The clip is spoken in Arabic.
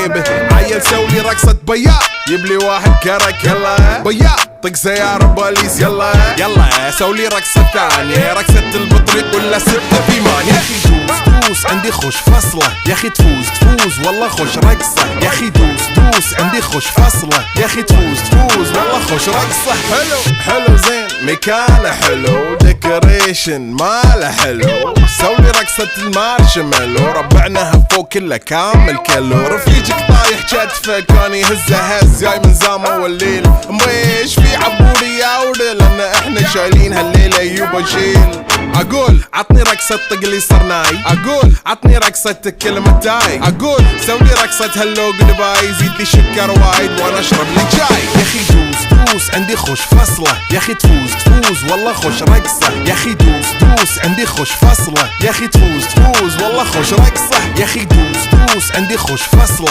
جيبه. عيل سولي رقصة بياع يبلي واحد كرك يلا بياع طق سيارة بوليس يلا يلا سولي رقصة ثانية رقصة البطريق ولا 6 في مان. يا اخي دوس عندي خوش فصلة يا اخي تفوز والله خوش رقصة يا اخي دوس عندي خوش فصلة يا اخي تفوز والله خوش رقصة. حلو زين مكانه حلو ديكوريشن ماله حلو سولي رقصة المارشميلو ربعناها فوق كله كامل كيلو. رفيجك طايح كتفه كان يهزه هز جاي من زامه والليل ميش في عبوري يا ودل لان احنا شايلين هالليلة يوبا شيل. اقول عطني رقصة طقلي صرناي اقول عطني رقصة كلمة تاي اقول سولي رقصة هلو قلباي زيد لي شكر وايد وانا اشرب لي جاي. يا اخي دوس عندي خوش فصلة يا اخي تفوز والله خوش رقصة يا اخي دوس عندي خوش فصلة يا اخي تفوز والله خوش رقصة يا اخي دوس عندي خوش فصلة.